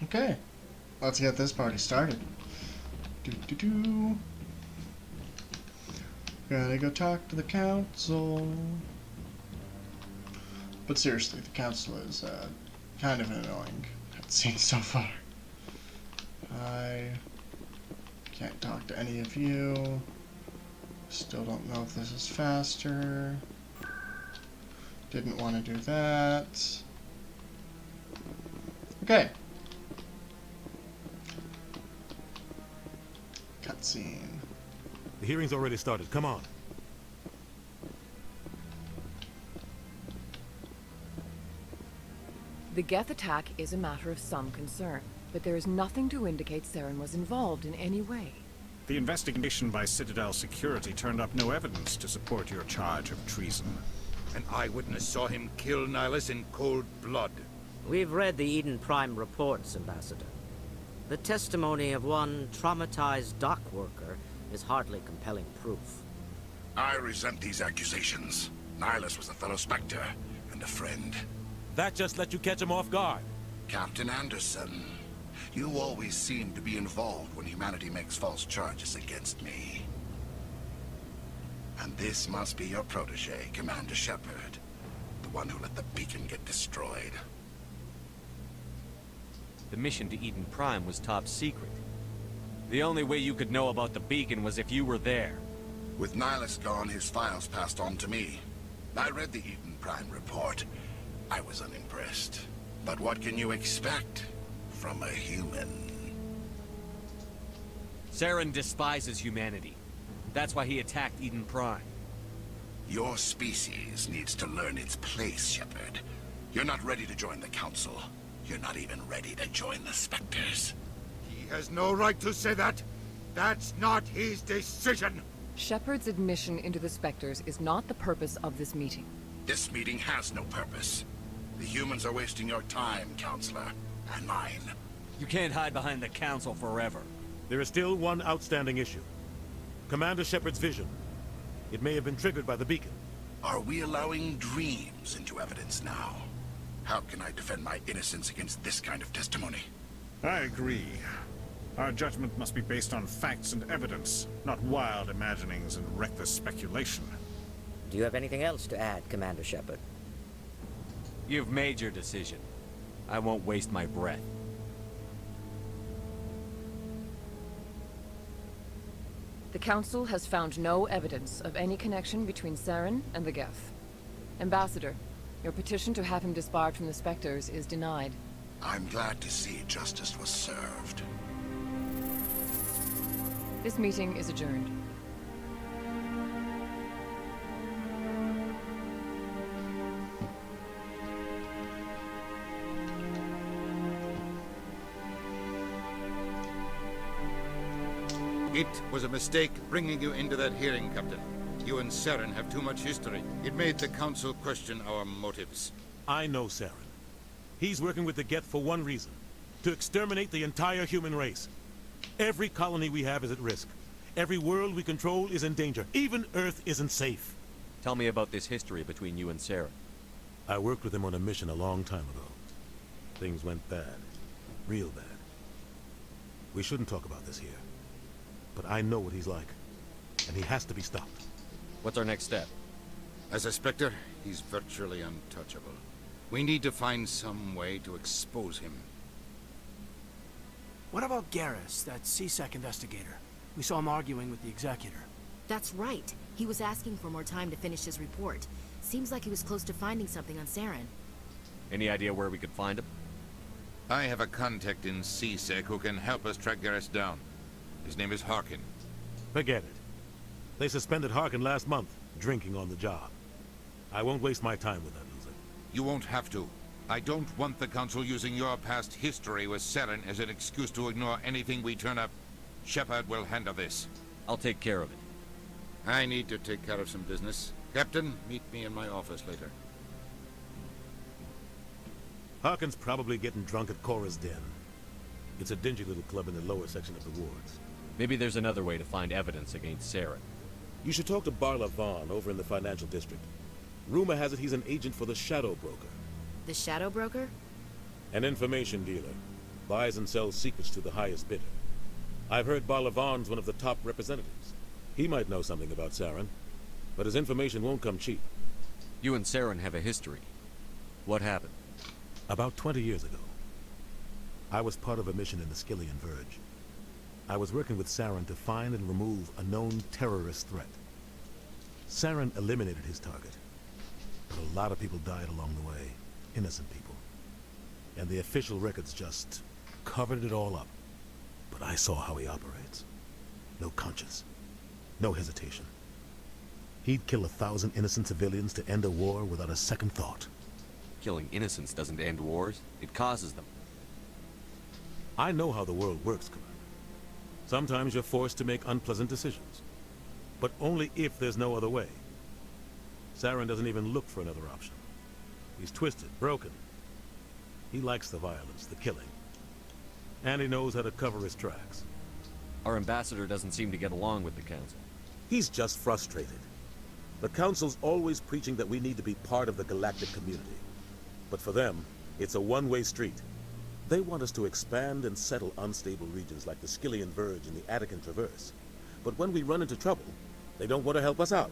Okay, let's get this party started. Gotta go talk to the council. But seriously, the council is kind of an annoying cutscene so far. I can't talk to any of you. Still don't know if this is faster. Didn't want to do that. Okay. Cutscene. The hearing's already started. Come on. The Geth attack is a matter of some concern, but there is nothing to indicate Saren was involved in any way. The investigation by Citadel Security turned up no evidence to support your charge of treason. An eyewitness saw him kill Nihilus in cold blood. We've read the Eden Prime reports, Ambassador. The testimony of one traumatized dock worker is hardly compelling proof. I resent these accusations. Nihilus was a fellow Spectre and a friend. That just let you catch him off guard. Captain Anderson, you always seem to be involved when humanity makes false charges against me. And this must be your protege, Commander Shepard. The one who let the beacon get destroyed. The mission to Eden Prime was top secret. The only way you could know about the beacon was if you were there. With Nihilus gone, his files passed on to me. I read the Eden Prime report. I was unimpressed. But what can you expect from a human? Saren despises humanity. That's why he attacked Eden Prime. Your species needs to learn its place, Shepard. You're not ready to join the Council. You're not even ready to join the Spectres. He has no right to say that. That's not his decision. Shepard's admission into the Spectres is not the purpose of this meeting. This meeting has no purpose. The humans are wasting your time, Counselor, and mine. You can't hide behind the Council forever. There is still one outstanding issue. Commander Shepard's vision. It may have been triggered by the beacon. Are we allowing dreams into evidence now? How can I defend my innocence against this kind of testimony? I agree. Our judgment must be based on facts and evidence, not wild imaginings and reckless speculation. Do you have anything else to add, Commander Shepard? You've made your decision. I won't waste my breath. The Council has found no evidence of any connection between Saren and the Geth. Ambassador, your petition to have him disbarred from the Spectres is denied. I'm glad to see justice was served. This meeting is adjourned. It was a mistake bringing you into that hearing, Captain. You and Saren have too much history. It made the Council question our motives. I know Saren. He's working with the Geth for one reason. To exterminate the entire human race. Every colony we have is at risk. Every world we control is in danger. Even Earth isn't safe. Tell me about this history between you and Saren. I worked with him on a mission a long time ago. Things went bad. Real bad. We shouldn't talk about this here. But I know what he's like. And he has to be stopped. What's our next step? As a Spectre, he's virtually untouchable. We need to find some way to expose him. What about Garrus, that C-Sec investigator? We saw him arguing with the Executor. That's right. He was asking for more time to finish his report. Seems like he was close to finding something on Saren. Any idea where we could find him? I have a contact in C-Sec who can help us track Garrus down. His name is Harkin. Forget it. They suspended Harkin last month, drinking on the job. I won't waste my time with that loser. You won't have to. I don't want the Council using your past history with Saren as an excuse to ignore anything we turn up. Shepard will handle this. I'll take care of it. I need to take care of some business. Captain, meet me in my office later. Harkin's probably getting drunk at Cora's Den. It's a dingy little club in the lower section of the wards. Maybe there's another way to find evidence against Saren. You should talk to Barla Vaughn over in the financial district. Rumor has it he's an agent for the Shadow Broker. The Shadow Broker? An information dealer. buys and sells secrets to the highest bidder. I've heard Barlavan's one of the top representatives. He might know something about Saren, but his information won't come cheap. You and Saren have a history. What happened? About 20 years ago, I was part of a mission in the Skillian Verge. I was working with Saren to find and remove a known terrorist threat. Saren eliminated his target, but a lot of people died along the way, innocent people. And the official records just covered it all up. But I saw how he operates. No conscience, no hesitation. He'd kill 1,000 innocent civilians to end a war without a second thought. Killing innocents doesn't end wars, it causes them. I know how the world works, Commander. Sometimes you're forced to make unpleasant decisions, but only if there's no other way. Saren doesn't even look for another option. He's twisted, broken. He likes the violence, the killing. And he knows how to cover his tracks. Our ambassador doesn't seem to get along with the Council. He's just frustrated. The Council's always preaching that we need to be part of the galactic community. But for them, it's a one-way street. They want us to expand and settle unstable regions like the Skillian Verge and the Attican Traverse. But when we run into trouble, they don't want to help us out.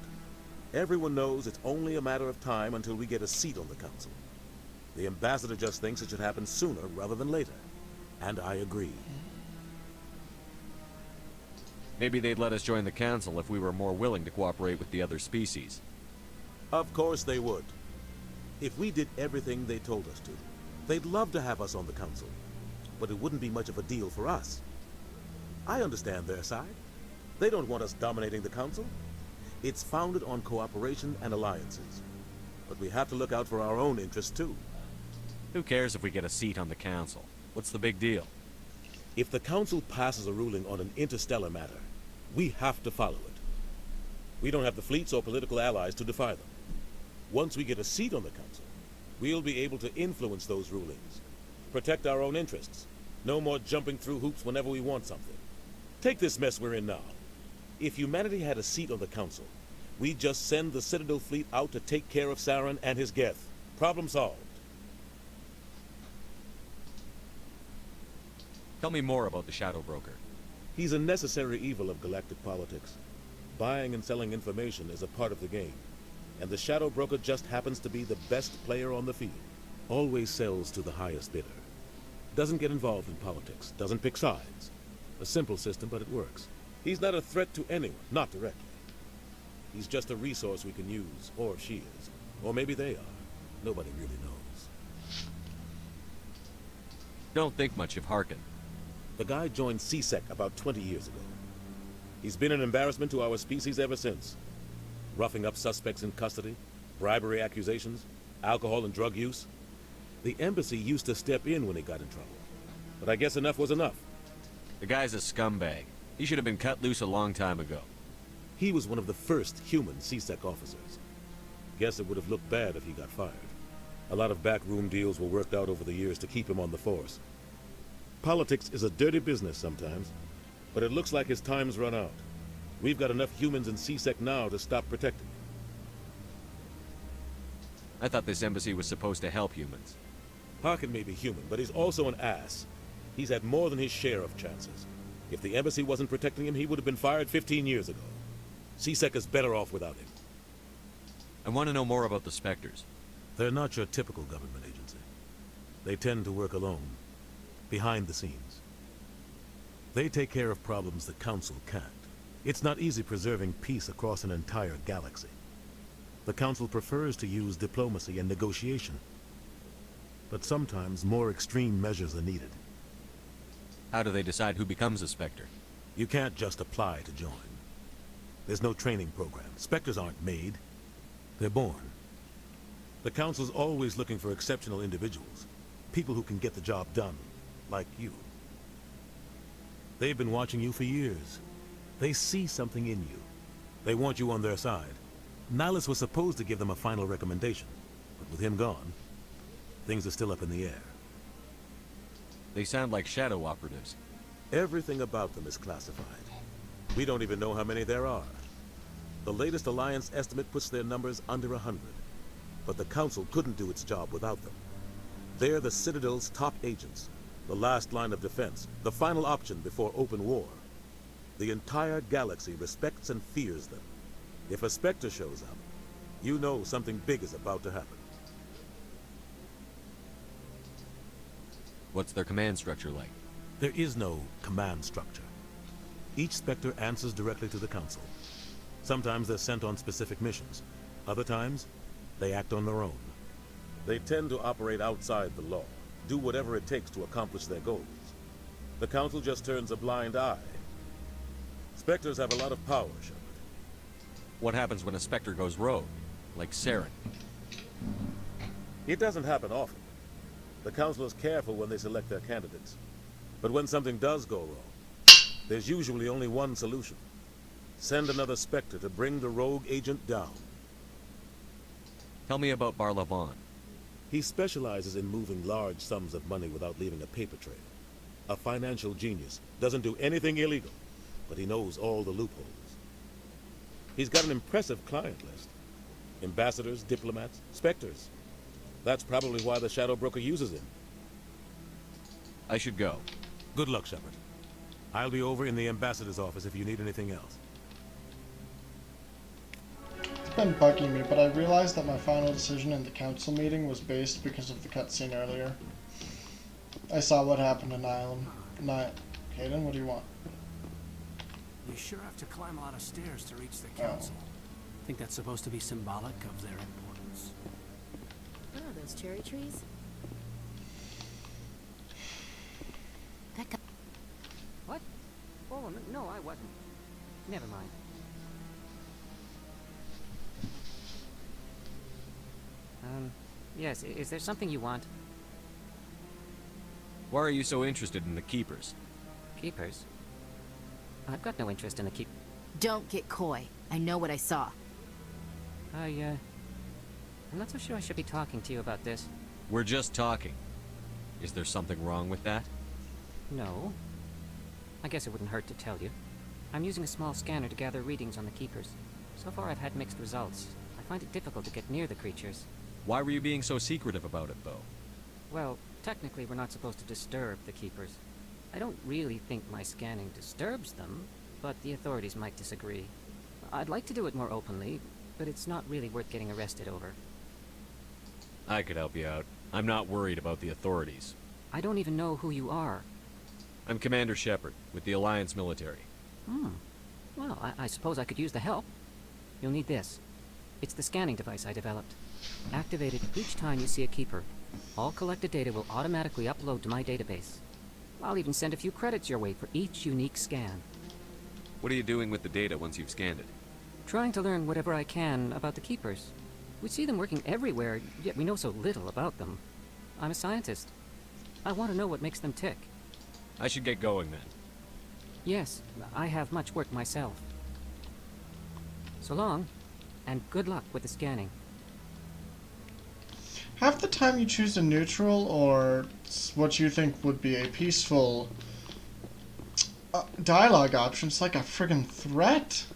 Everyone knows it's only a matter of time until we get a seat on the Council. The ambassador just thinks it should happen sooner rather than later. And I agree. Maybe they'd let us join the Council if we were more willing to cooperate with the other species. Of course they would. If we did everything they told us to, they'd love to have us on the Council. But it wouldn't be much of a deal for us. I understand their side. They don't want us dominating the Council. It's founded on cooperation and alliances. But we have to look out for our own interests too. Who cares if we get a seat on the Council? What's the big deal? If the Council passes a ruling on an interstellar matter, we have to follow it. We don't have the fleets or political allies to defy them. Once we get a seat on the Council, we'll be able to influence those rulings, protect our own interests. No more jumping through hoops whenever we want something. Take this mess we're in now. If humanity had a seat on the Council, we'd just send the Citadel fleet out to take care of Saren and his Geth. Problem solved. Tell me more about the Shadow Broker. He's a necessary evil of galactic politics. Buying and selling information is a part of the game, and the Shadow Broker just happens to be the best player on the field. Always sells to the highest bidder. Doesn't get involved in politics, doesn't pick sides. A simple system, but it works. He's not a threat to anyone, not directly. He's just a resource we can use, or she is. Or maybe they are. Nobody really knows. Don't think much of Harkin. The guy joined C-Sec about 20 years ago. He's been an embarrassment to our species ever since. Roughing up suspects in custody, bribery accusations, alcohol and drug use. The embassy used to step in when he got in trouble. But I guess enough was enough. The guy's a scumbag. He should have been cut loose a long time ago. He was one of the first human C-Sec officers. Guess it would have looked bad if he got fired. A lot of backroom deals were worked out over the years to keep him on the force. Politics is a dirty business sometimes, but it looks like his time's run out. We've got enough humans in C-Sec now to stop protecting. I thought this embassy was supposed to help humans. Harkin may be human, but he's also an ass. He's had more than his share of chances. If the embassy wasn't protecting him, he would have been fired 15 years ago. C-Sec is better off without him. I want to know more about the Spectres. They're not your typical government agency. They tend to work alone, behind the scenes. They take care of problems the Council can't. It's not easy preserving peace across an entire galaxy. The Council prefers to use diplomacy and negotiation. But sometimes more extreme measures are needed. How do they decide who becomes a Spectre? You can't just apply to join. There's no training program. Spectres aren't made. They're born. The Council's always looking for exceptional individuals. People who can get the job done. Like you. They've been watching you for years. They see something in you. They want you on their side. Nihilus was supposed to give them a final recommendation, but with him gone, things are still up in the air. They sound like shadow operatives. Everything about them is classified. We don't even know how many there are. The latest Alliance estimate puts their numbers under 100, but the Council couldn't do its job without them. They're the Citadel's top agents, The last line of defense, the final option before open war. The entire galaxy respects and fears them. If a Spectre shows up, you know something big is about to happen. What's their command structure like? There is no command structure. Each Spectre answers directly to the Council. Sometimes they're sent on specific missions. Other times, they act on their own. They tend to operate outside the law, do whatever it takes to accomplish their goals. The Council just turns a blind eye. Spectres have a lot of power, Shepard. What happens when a Spectre goes rogue? Like Saren? It doesn't happen often. The Council is careful when they select their candidates. But when something does go wrong, there's usually only one solution. Send another Spectre to bring the rogue agent down. Tell me about Barlavon. He specializes in moving large sums of money without leaving a paper trail. A financial genius. Doesn't do anything illegal, but he knows all the loopholes. He's got an impressive client list. Ambassadors, diplomats, Spectres. That's probably why the Shadow Broker uses him. I should go. Good luck, Shepard. I'll be over in the Ambassador's office if you need anything else. It's been bugging me, but I realized that my final decision in the council meeting was based because of the cutscene earlier. I saw what happened to Nylon. Hayden, what do you want? You sure have to climb a lot of stairs to reach the council. Think that's supposed to be symbolic of their importance. Oh, those cherry trees? That guy... What? Oh, no, I wasn't. Never mind. Yes, is there something you want? Why are you so interested in the Keepers? Keepers? I've got no interest in the keep... Don't get coy. I know what I saw. I'm not so sure I should be talking to you about this. We're just talking. Is there something wrong with that? No. I guess it wouldn't hurt to tell you. I'm using a small scanner to gather readings on the Keepers. So far I've had mixed results. I find it difficult to get near the creatures. Why were you being so secretive about it, though? Well, technically we're not supposed to disturb the Keepers. I don't really think my scanning disturbs them, but the authorities might disagree. I'd like to do it more openly, but it's not really worth getting arrested over. I could help you out. I'm not worried about the authorities. I don't even know who you are. I'm Commander Shepard, with the Alliance military. Well, I suppose I could use the help. You'll need this. It's the scanning device I developed. Activate it each time you see a Keeper. All collected data will automatically upload to my database. I'll even send a few credits your way for each unique scan. What are you doing with the data once you've scanned it? Trying to learn whatever I can about the Keepers. We see them working everywhere, yet we know so little about them. I'm a scientist. I want to know what makes them tick. I should get going, then. Yes, I have much work myself. So long, and good luck with the scanning. Half the time you choose a neutral or what you think would be a peaceful dialogue option, it's like a friggin' threat.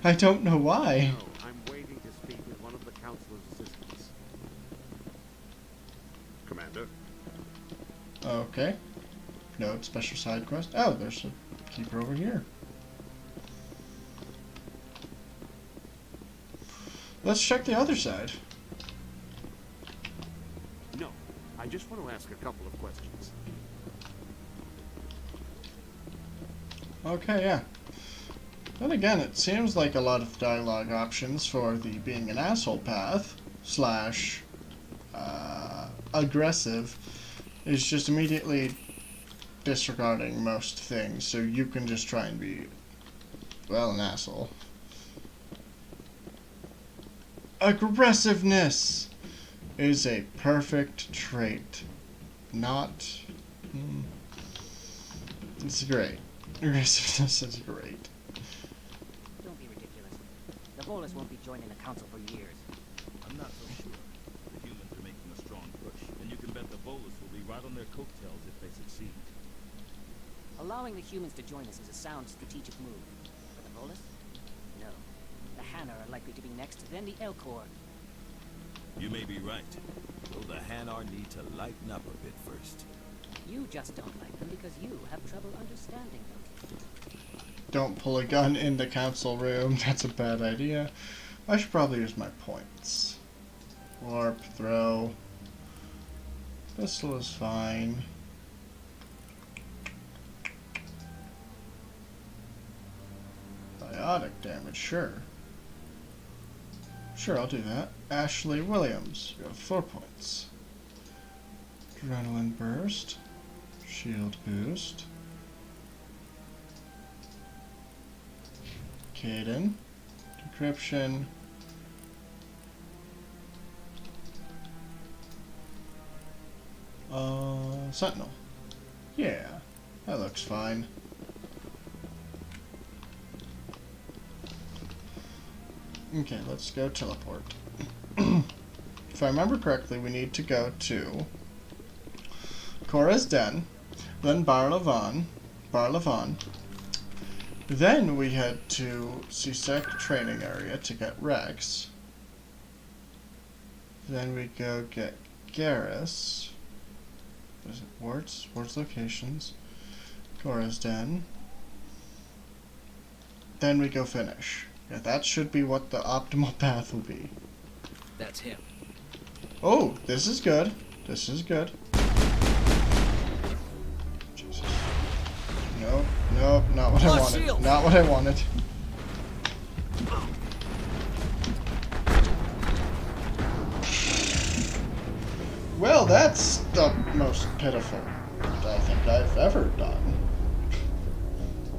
I don't know why. No, I'm waiting to speak with one of the Councilor's assistants. Commander? Okay. No special side quest. Oh, there's a Keeper over here. Let's check the other side. No, I just want to ask a couple of questions. Okay, yeah. Then again, it seems like a lot of dialogue options for the being an asshole path slash aggressive is just immediately disregarding most things, so you can just try and be, well, an asshole. Aggressiveness is a perfect trait. Not... It's great. Aggressiveness is great. Don't be ridiculous. The Volus won't be joining the Council for years. I'm not so sure. The humans are making a strong push, and you can bet the Volus will be right on their coattails if they succeed. Allowing the humans to join us is a sound strategic move. But the Volus? No. The Hanna are likely to be next, then the Elcor. You may be right. So the Hanar need to lighten up a bit first. You just don't like them because you have trouble understanding them. Don't pull a gun in the council room. That's a bad idea. I should probably use my points. Warp, throw. Pistol is fine. Biotic damage, sure. Sure, I'll do that. Ashley Williams, you have 4 points. Adrenaline burst. Shield boost. Caden. Decryption. Sentinel. Yeah, that looks fine. Okay, let's go teleport. If I remember correctly, we need to go to Cora's Den, then Bar Levon. Then we head to CSEC training area to get Rex. Then we go get Garrus. What is it? Wards? Wards locations. Cora's Den. Then we go finish. Yeah, that should be what the optimal path will be. That's him. Oh, this is good. This is good. Jesus. Nope, nope, not what I wanted. Shield. Not what I wanted. Well, that's the most pitiful I think I've ever done.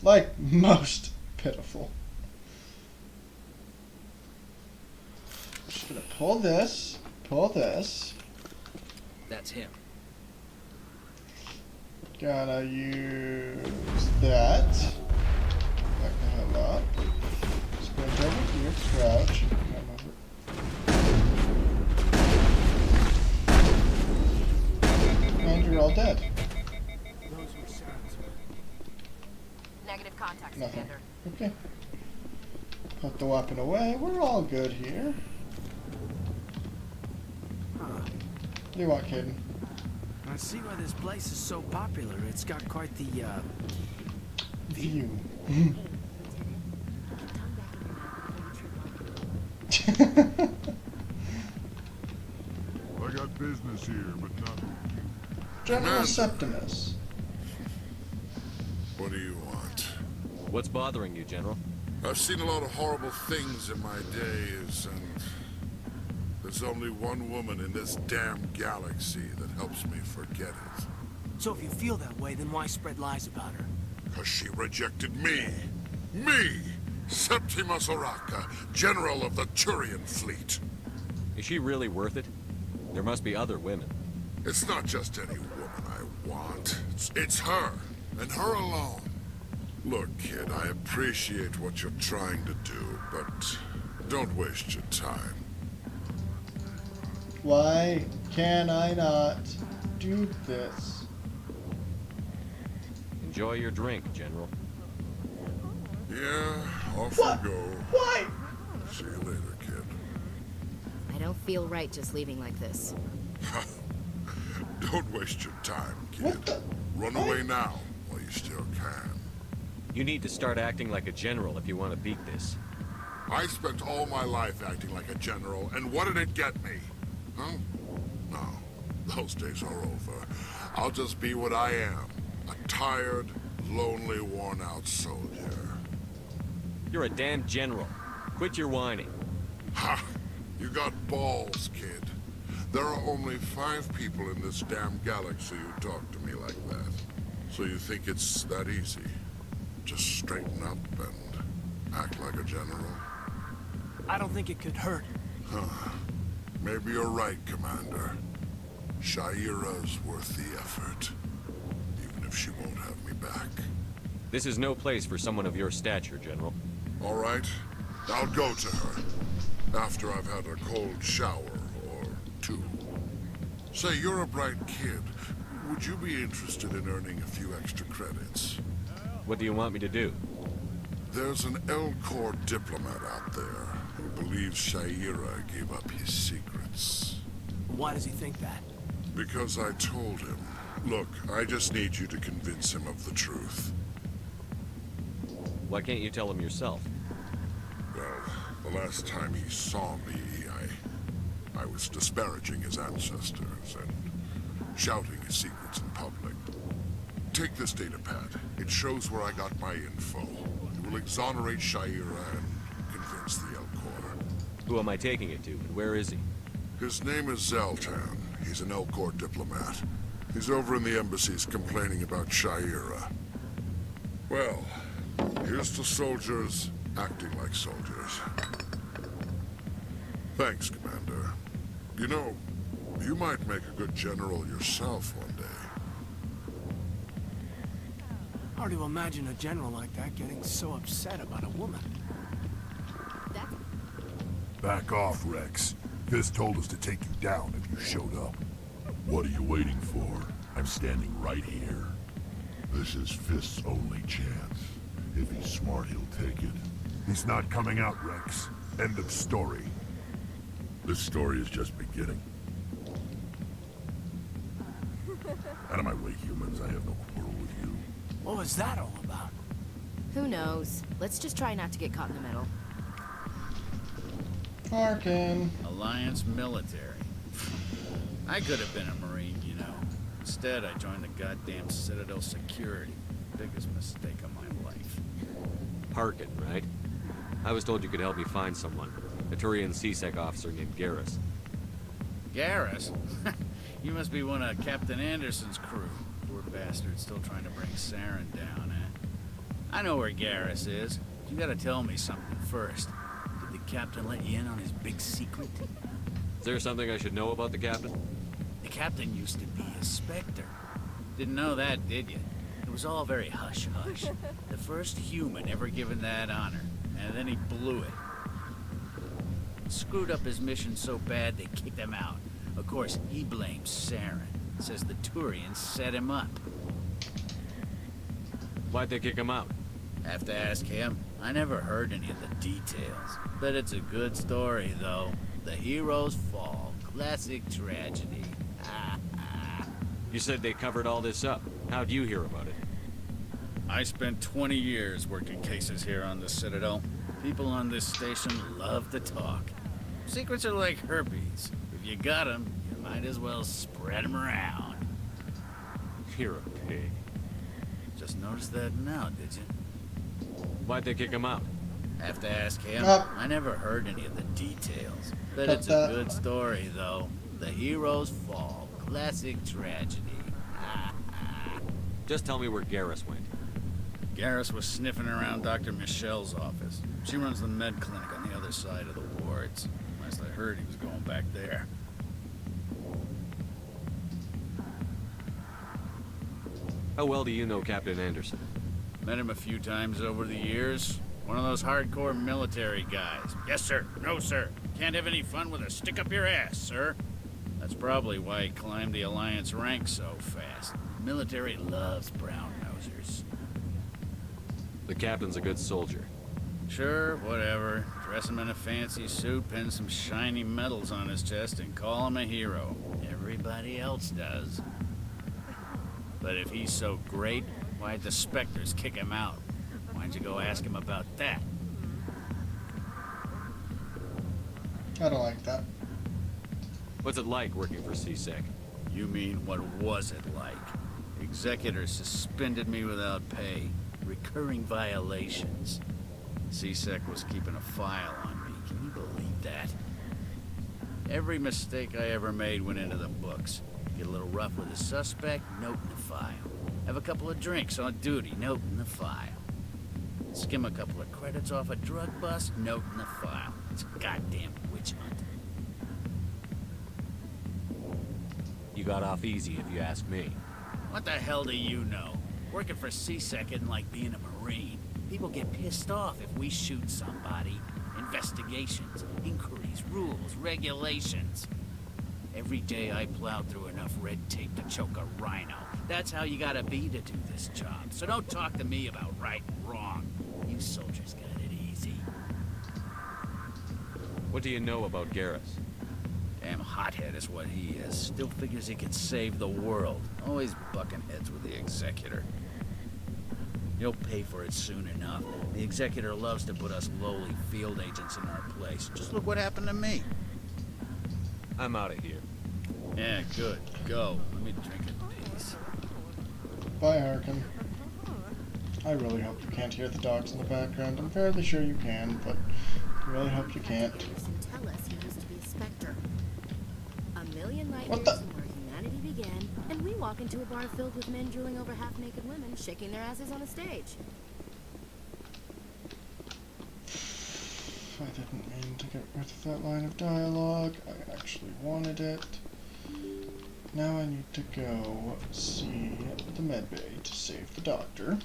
Like, most pitiful. Just gonna pull this, That's him. Gotta use that. Back the hell up. Sprint over here, crouch. And you're all dead. Negative contact, Nothing. Commander. Okay. Put the weapon away. We're all good here. What do you want, Caden? I see why this place is so popular. It's got quite the, View. I got business here, but not... General Septimus. What do you want? What's bothering you, General? I've seen a lot of horrible things in my days, and there's only one woman in this damn galaxy that helps me forget it. So if you feel that way, then why spread lies about her? Because she rejected me. Me! Septimus Oraka, General of the Turian Fleet. Is she really worth it? There must be other women. It's not just any woman I want. It's her, and her alone. Look, kid, I appreciate what you're trying to do, but don't waste your time. Why can I not do this? Enjoy your drink, General. Yeah, off What? we go. Why? See you later, kid. I don't feel right just leaving like this. Don't waste your time, kid. What the? Run away now, while you still can. You need to start acting like a general if you want to beat this. I spent all my life acting like a general, and what did it get me? Huh? No, those days are over. I'll just be what I am. A tired, lonely, worn-out soldier. You're a damn general. Quit your whining. Ha! You got balls, kid. There are only 5 people in this damn galaxy who talk to me like that. So you think it's that easy? Just straighten up and act like a general? I don't think it could hurt. Huh. Maybe you're right, Commander. Shaira's worth the effort. Even if she won't have me back. This is no place for someone of your stature, General. All right. I'll go to her. After I've had a cold shower or 2. Say, you're a bright kid. Would you be interested in earning a few extra credits? What do you want me to do? There's an Elcor diplomat out there who believes Shaira gave up his secrets. Why does he think that? Because I told him. Look, I just need you to convince him of the truth. Why can't you tell him yourself? Well, the last time he saw me, I was disparaging his ancestors and shouting his secrets in public. Take this data pad. It shows where I got my info. It will exonerate Sha'ira and convince the Elcor. Who am I taking it to, and where is he? His name is Zaltan. He's an Elcor diplomat. He's over in the embassies complaining about Sha'ira. Well, here's to soldiers acting like soldiers. Thanks, Commander. You know, you might make a good general yourself one day. Hard to imagine a general like that getting so upset about a woman. Back off, Rex. Fist told us to take you down if you showed up. What are you waiting for? I'm standing right here. This is Fist's only chance. If he's smart, he'll take it. He's not coming out, Rex. End of story. This story is just beginning. Out of my way, humans. I have no quarrel with you. What was that all about? Who knows? Let's just try not to get caught in the middle. Harkin. Alliance military. I could have been a Marine, you know. Instead, I joined the goddamn Citadel security. Biggest mistake of my life. Harkin, right? I was told you could help me find someone. A Turian CSEC officer named Garrus. Garrus? You must be one of Captain Anderson's crew. Poor bastard still trying to bring Saren down, eh? I know where Garrus is. You gotta tell me something first. Did the captain let you in on his big secret? Is there something I should know about the captain? The captain used to be a Spectre. Didn't know that, did you? It was all very hush-hush. The first human ever given that honor, and then he blew it. Screwed up his mission so bad they kicked him out. Of course, he blames Saren. Says the Turians set him up. Why'd they kick him out? Have to ask him. I never heard any of the details. Bet it's a good story, though. The heroes fall. Classic tragedy. You said they covered all this up. How'd you hear about it? I spent 20 years working cases here on the Citadel. People on this station love to talk. Secrets are like herpes. If you got them, you might as well spread them around. You're a pig. Just noticed that now, did you? Why'd they kick him out? Have to ask him. Up. I never heard any of the details. Bet Cut it's that. a good story, though. The heroes fall. Classic tragedy. Just tell me where Garrus went. Garrus was sniffing around Dr. Michelle's office. She runs the med clinic on the other side of the wards. Last I heard, he was going back there. How well do you know Captain Anderson? Met him a few times over the years. One of those hardcore military guys. Yes, sir. No, sir. Can't have any fun with a stick up your ass, sir. That's probably why he climbed the Alliance ranks so fast. Military loves brown-nosers. The captain's a good soldier. Sure, whatever. Dress him in a fancy suit, pin some shiny medals on his chest, and call him a hero. Everybody else does. But if he's so great, why'd the Spectres kick him out? Why'd you go ask him about that? I don't like that. What's it like working for CSEC? You mean, what was it like? Executors suspended me without pay. Recurring violations. CSEC was keeping a file on me. Can you believe that? Every mistake I ever made went into the books. Get a little rough with a suspect, note in the file. Have a couple of drinks on duty, note in the file. Skim a couple of credits off a drug bust, note in the file. It's a goddamn witch hunt. You got off easy, if you ask me. What the hell do you know? Working for CSEC isn't like being a Marine. People get pissed off if we shoot somebody. Investigations, inquiries, rules, regulations. Every day I plowed through enough red tape to choke a rhino. That's how you gotta be to do this job. So don't talk to me about right and wrong. You soldiers got it easy. What do you know about Garrus? Damn hothead is what he is. Still figures he can save the world. Always bucking heads with the Executor. He'll pay for it soon enough. The Executor loves to put us lowly field agents in our place. Just look what happened to me. I'm out of here. Yeah, good. Go. Let me drink in peace. Bye, Harkin. I really hope you can't hear the dogs in the background. I'm fairly sure you can, but I really hope you can't. Tell us he used to be a Spectre. A million light What years the? from where humanity began, and we walk into a bar filled with men drooling over half-naked women, shaking their asses on a stage. I didn't mean to get rid of that line of dialogue. I actually wanted it. Now I need to go see the medbay to save the doctor.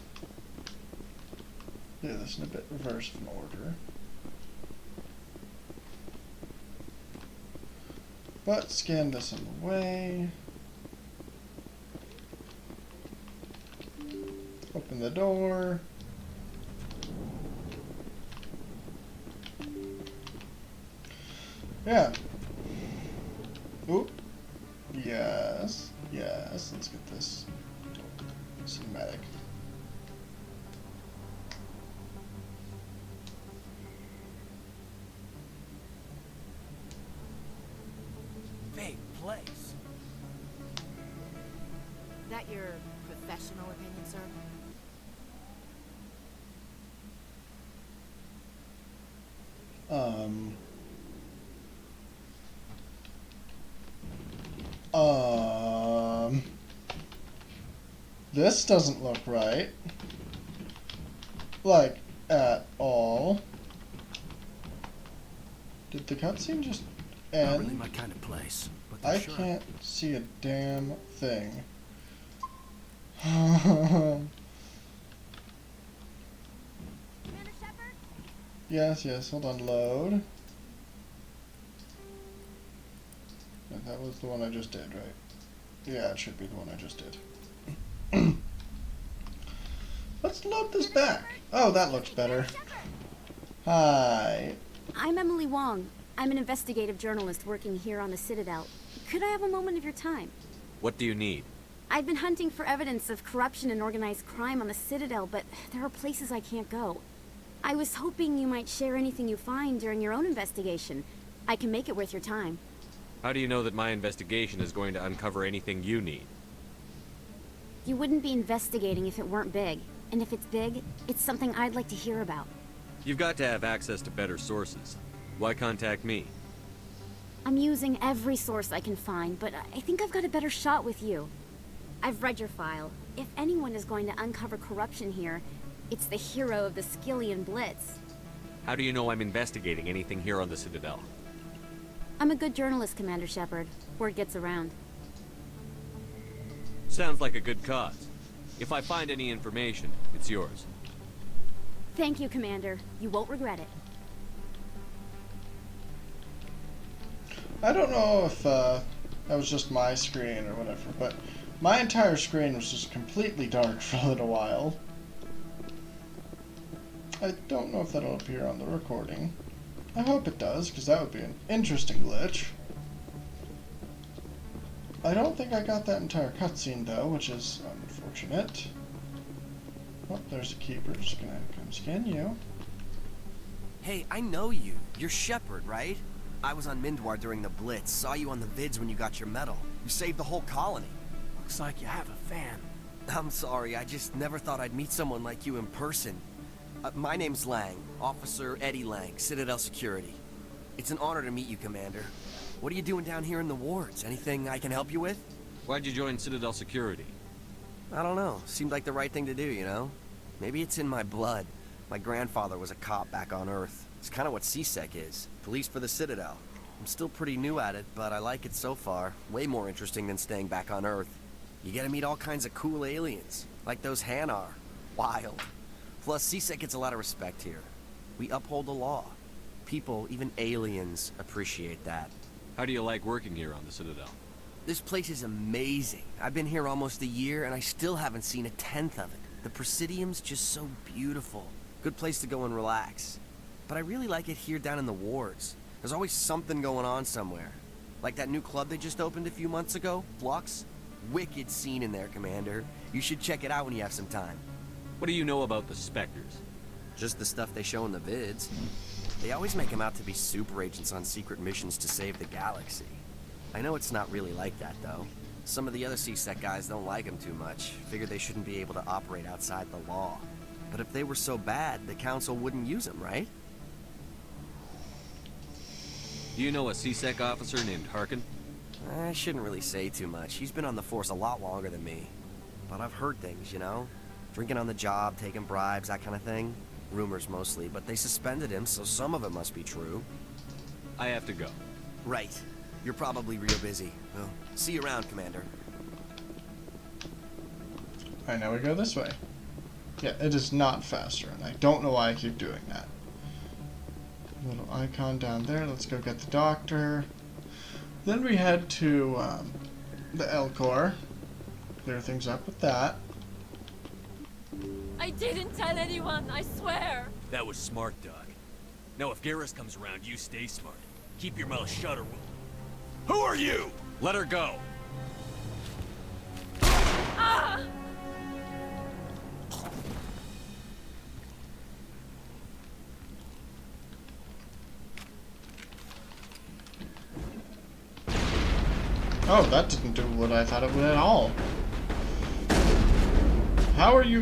Yeah, this is a bit reverse of an order. But scan this on the way. Open the door. Yeah. Oop. Yes. Yes. Let's get this cinematic. Big place. Is that your professional opinion, sir? This doesn't look right. Like, at all. Did the cutscene just end? Not really my kind of place, but I sure. can't see a damn thing. Yes, yes, hold on, load. Yeah, that was the one I just did, right? Yeah, it should be the one I just did. Let's load this back. Oh, that looks better. Hi. I'm Emily Wong. I'm an investigative journalist working here on the Citadel. Could I have a moment of your time? What do you need? I've been hunting for evidence of corruption and organized crime on the Citadel, but there are places I can't go. I was hoping you might share anything you find during your own investigation. I can make it worth your time. How do you know that my investigation is going to uncover anything you need? You wouldn't be investigating if it weren't big. And if it's big, it's something I'd like to hear about. You've got to have access to better sources. Why contact me? I'm using every source I can find, but I think I've got a better shot with you. I've read your file. If anyone is going to uncover corruption here, it's the hero of the Skillian Blitz. How do you know I'm investigating anything here on the Citadel? I'm a good journalist, Commander Shepard. Word gets around. Sounds like a good cause. If I find any information, it's yours. Thank you, Commander. You won't regret it. I don't know if that was just my screen or whatever, but my entire screen was just completely dark for a little while. I don't know if that'll appear on the recording. I hope it does, because that would be an interesting glitch. I don't think I got that entire cutscene, though, which is unfortunate. Oh, there's a keeper. Just gonna come scan you. Hey, I know you. You're Shepard, right? I was on Mindwar during the Blitz. Saw you on the vids when you got your medal. You saved the whole colony. Looks like you have a fan. I'm sorry, I just never thought I'd meet someone like you in person. My name's Lang, Officer Eddie Lang, Citadel Security. It's an honor to meet you, Commander. What are you doing down here in the wards? Anything I can help you with? Why'd you join Citadel Security? I don't know. Seemed like the right thing to do, you know? Maybe it's in my blood. My grandfather was a cop back on Earth. It's kind of what CSEC is. Police for the Citadel. I'm still pretty new at it, but I like it so far. Way more interesting than staying back on Earth. You get to meet all kinds of cool aliens, like those Hanar. Wild. Plus, CSEC gets a lot of respect here. We uphold the law. People, even aliens, appreciate that. How do you like working here on the Citadel? This place is amazing. I've been here almost a year, and I still haven't seen a tenth of it. The Presidium's just so beautiful. Good place to go and relax. But I really like it here down in the wards. There's always something going on somewhere. Like that new club they just opened a few months ago, Flux? Wicked scene in there, Commander. You should check it out when you have some time. What do you know about the Spectres? Just the stuff they show in the vids. They always make them out to be super agents on secret missions to save the galaxy. I know it's not really like that, though. Some of the other CSEC guys don't like them too much. Figure they shouldn't be able to operate outside the law. But if they were so bad, the Council wouldn't use them, right? Do you know a CSEC officer named Harkin? I shouldn't really say too much. He's been on the force a lot longer than me. But I've heard things, you know? Drinking on the job, taking bribes, that kind of thing. Rumors mostly, but they suspended him, so some of it must be true. I have to go. Right. You're probably real busy. Well, see you around, Commander. Alright, now we go this way. Yeah, it is not faster, and I don't know why I keep doing that. Little icon down there. Let's go get the doctor. Then we head to the Elcor. Clear things up with that. I didn't tell anyone, I swear. That was smart, Doc. Now if Garrus comes around, you stay smart. Keep your mouth shut or we'll... Who are you? Let her go. Ah! Oh, that didn't do what I thought it would at all. How are you...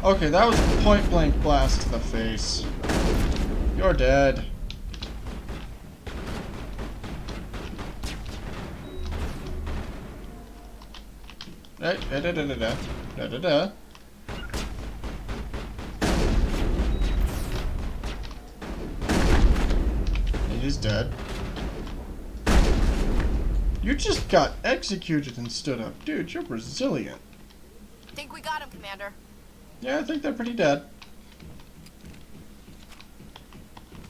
Okay, that was a point-blank blast to the face. You're dead. Da-da-da-da-da. He's dead. You just got executed and stood up. Dude, you're Brazilian. Think we got him, Commander. Yeah, I think they're pretty dead.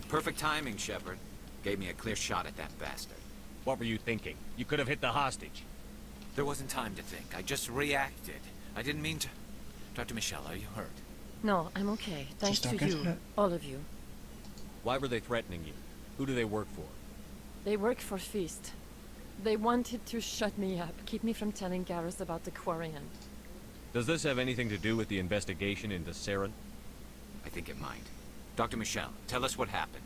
Perfect timing, Shepard. Gave me a clear shot at that bastard. What were you thinking? You could have hit the hostage. There wasn't time to think. I just reacted. I didn't mean to... Dr. Michelle, are you hurt? No, I'm okay. Thanks Just to don't get you. hit. All of you. Why were they threatening you? Who do they work for? They work for Feast. They wanted to shut me up, keep me from telling Garrus about the Quarian. Does this have anything to do with the investigation into Saren? I think it might. Dr. Michelle, tell us what happened.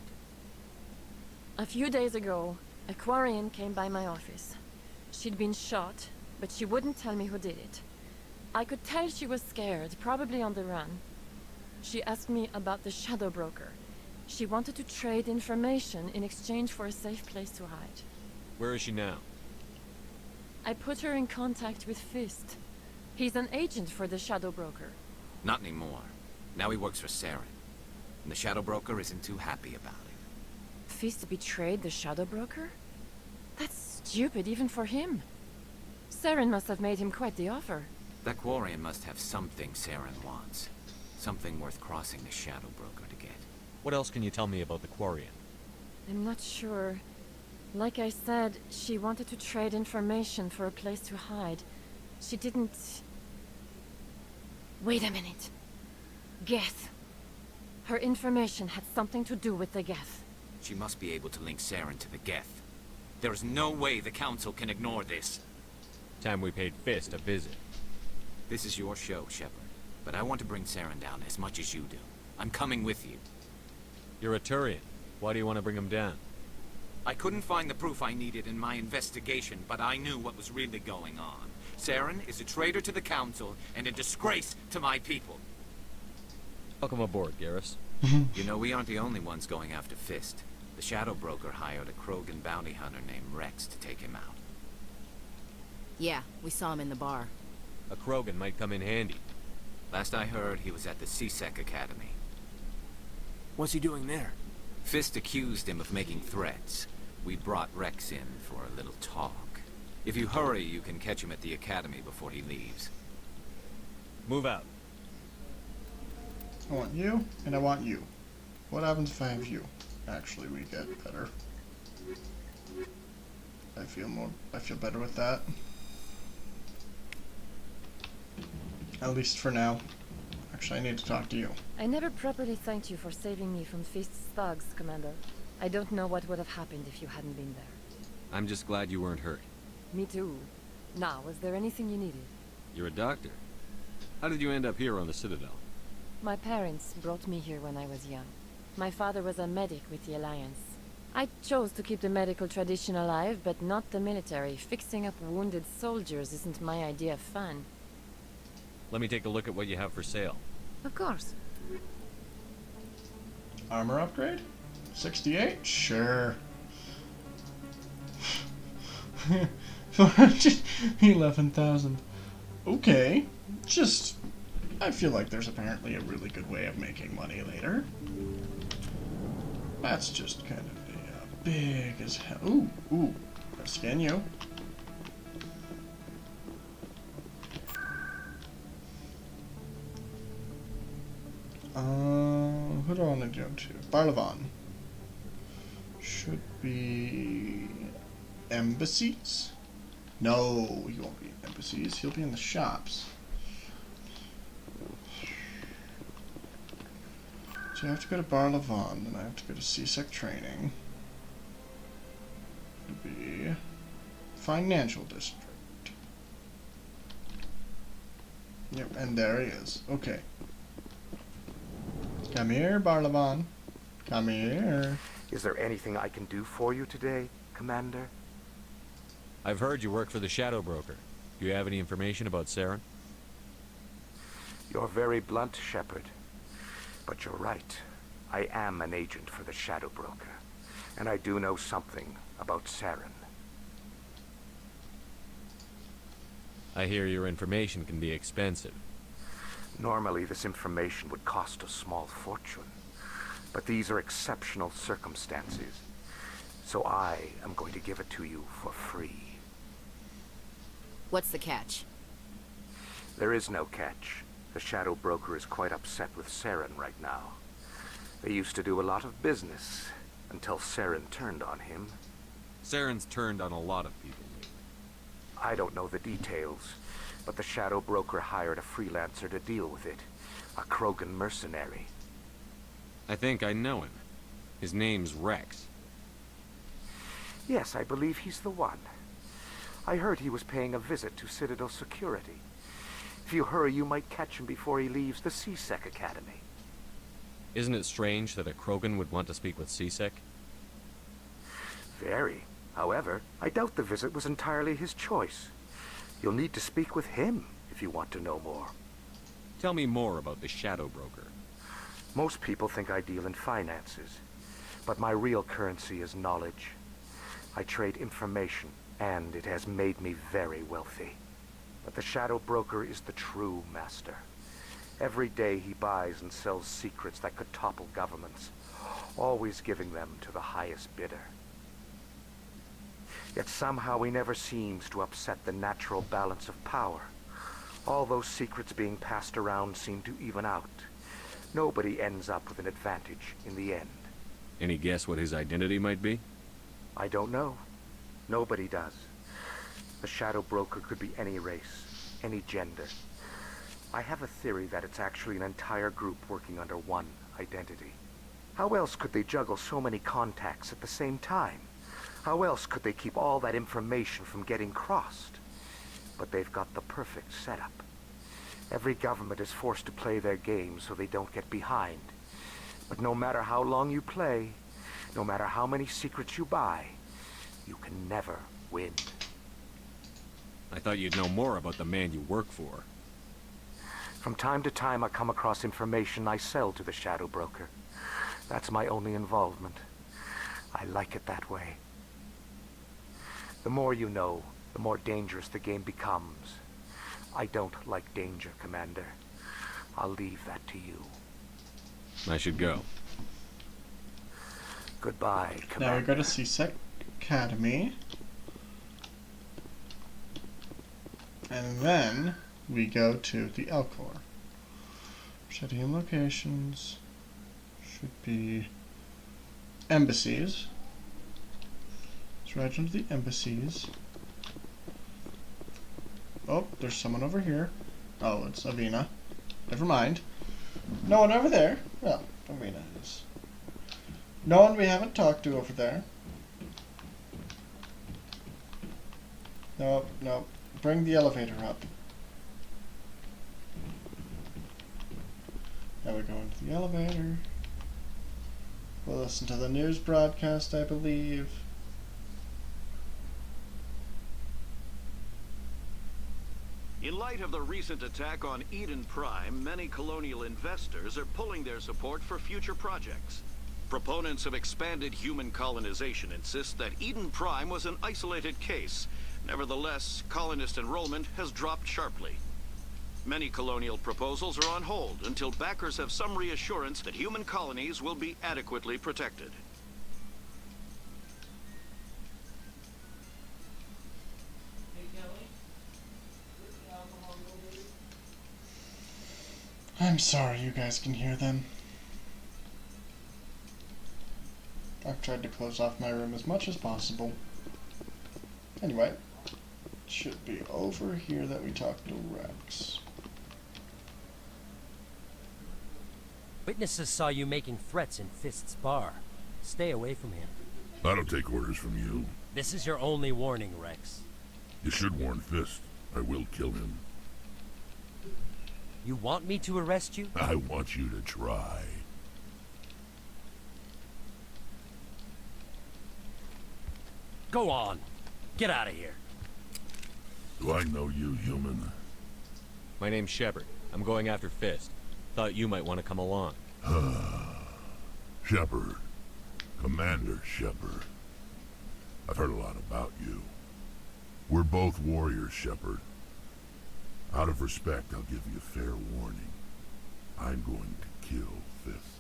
A few days ago, a Quarian came by my office. She'd been shot, but she wouldn't tell me who did it. I could tell she was scared, probably on the run. She asked me about the Shadow Broker. She wanted to trade information in exchange for a safe place to hide. Where is she now? I put her in contact with Fist. He's an agent for the Shadow Broker. Not anymore. Now he works for Saren. And the Shadow Broker isn't too happy about it. Fist betrayed the Shadow Broker? That's stupid even for him. Saren must have made him quite the offer. That Quarian must have something Saren wants. Something worth crossing the Shadow Broker to get. What else can you tell me about the Quarian? I'm not sure. Like I said, she wanted to trade information for a place to hide. She didn't... Wait a minute. Geth. Her information had something to do with the Geth. She must be able to link Saren to the Geth. There is no way the Council can ignore this. Time we paid Fist a visit. This is your show, Shepard. But I want to bring Saren down as much as you do. I'm coming with you. You're a Turian. Why do you want to bring him down? I couldn't find the proof I needed in my investigation, but I knew what was really going on. Saren is a traitor to the Council and a disgrace to my people. Welcome aboard, Garrus. You know, we aren't the only ones going after Fist. The Shadow Broker hired a Krogan bounty hunter named Rex to take him out. Yeah, we saw him in the bar. A Krogan might come in handy. Last I heard, he was at the CSEC Academy. What's he doing there? Fist accused him of making threats. We brought Rex in for a little talk. If you hurry, you can catch him at the Academy before he leaves. Move out. I want you, and I want you. What happens if I have you? Actually, we get better. I feel better with that. At least for now. Actually, I need to talk to you. I never properly thanked you for saving me from Fist's thugs, Commander. I don't know what would have happened if you hadn't been there. I'm just glad you weren't hurt. Me too. Now, was there anything you needed? You're a doctor. How did you end up here on the Citadel? My parents brought me here when I was young. My father was a medic with the Alliance. I chose to keep the medical tradition alive, but not the military. Fixing up wounded soldiers isn't my idea of fun. Let me take a look at what you have for sale. Of course. Armor upgrade? 68? Sure. 11,000. Okay. Just... I feel like there's apparently a really good way of making money later. That's just kind of a big as hell. Ooh, ooh. Gotta scan you. Who do I want to go to? Barlavan. Should be embassies? No, he won't be in embassies. He'll be in the shops. So I have to go to Barlavan, and I have to go to CSEC training. It'll be financial district. Yep, and there he is. Okay. Come here, Barlavan. Come here. Is there anything I can do for you today, Commander? I've heard you work for the Shadow Broker. Do you have any information about Saren? You're very blunt, Shepard. But you're right. I am an agent for the Shadow Broker. And I do know something about Saren. I hear your information can be expensive. Normally, this information would cost a small fortune. But these are exceptional circumstances. So I am going to give it to you for free. What's the catch? There is no catch. The Shadow Broker is quite upset with Saren right now. They used to do a lot of business, until Saren turned on him. Saren's turned on a lot of people lately. I don't know the details, but the Shadow Broker hired a freelancer to deal with it. A Krogan mercenary. I think I know him. His name's Rex. Yes, I believe he's the one. I heard he was paying a visit to Citadel Security. If you hurry, you might catch him before he leaves the CSEC Academy. Isn't it strange that a Krogan would want to speak with CSEC? Very. However, I doubt the visit was entirely his choice. You'll need to speak with him if you want to know more. Tell me more about the Shadow Broker. Most people think I deal in finances, but my real currency is knowledge. I trade information, and it has made me very wealthy. But the Shadow Broker is the true master. Every day he buys and sells secrets that could topple governments, always giving them to the highest bidder. Yet somehow he never seems to upset the natural balance of power. All those secrets being passed around seem to even out. Nobody ends up with an advantage in the end. Any guess what his identity might be? I don't know. Nobody does. The Shadow Broker could be any race, any gender. I have a theory that it's actually an entire group working under one identity. How else could they juggle so many contacts at the same time? How else could they keep all that information from getting crossed? But they've got the perfect setup. Every government is forced to play their game so they don't get behind. But no matter how long you play, no matter how many secrets you buy, you can never win. I thought you'd know more about the man you work for. From time to time, I come across information I sell to the Shadow Broker. That's my only involvement. I like it that way. The more you know, the more dangerous the game becomes. I don't like danger, Commander. I'll leave that to you. I should go. Goodbye, Commander. Now we go to CSEC Academy. And then we go to the Elcor. Setting locations should be embassies. Let's right into the embassies. Oh, there's someone over here. Oh, it's Avina. Never mind. No one over there? Well, Arena is. No one we haven't talked to over there. Nope, nope. Bring the elevator up. Now we go into the elevator. We'll listen to the news broadcast, I believe. In light of the recent attack on Eden Prime, many colonial investors are pulling their support for future projects. Proponents of expanded human colonization insist that Eden Prime was an isolated case. Nevertheless, colonist enrollment has dropped sharply. Many colonial proposals are on hold until backers have some reassurance that human colonies will be adequately protected. I'm sorry you guys can hear them. I've tried to close off my room as much as possible. Anyway, it should be over here that we talk to Rex. Witnesses saw you making threats in Fist's bar. Stay away from him. I don't take orders from you. This is your only warning, Rex. You should warn Fist. I will kill him. You want me to arrest you? I want you to try. Go on. Get out of here. Do I know you, human? My name's Shepard. I'm going after Fist. Thought you might want to come along. Shepard. Commander Shepard. I've heard a lot about you. We're both warriors, Shepard. Out of respect, I'll give you a fair warning. I'm going to kill Fist.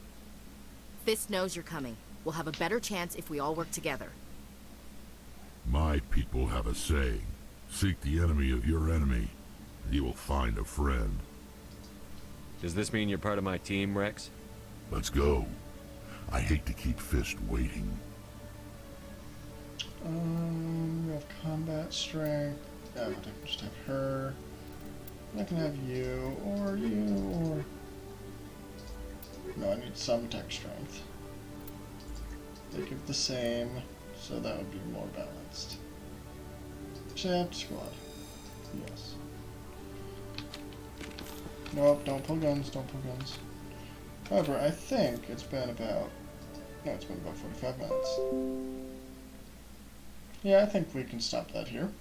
Fist knows you're coming. We'll have a better chance if we all work together. My people have a saying. Seek the enemy of your enemy, and you will find a friend. Does this mean you're part of my team, Rex? Let's go. I hate to keep Fist waiting. We have combat strength. Yeah, I can just have her. I can have you, or you, or... No, I need some tech strength. They give the same, so that would be more balanced. Shaft squad. Yes. Nope, don't pull guns, don't pull guns. However, I think it's been about... No, it's been about 45 minutes. Yeah, I think we can stop that here.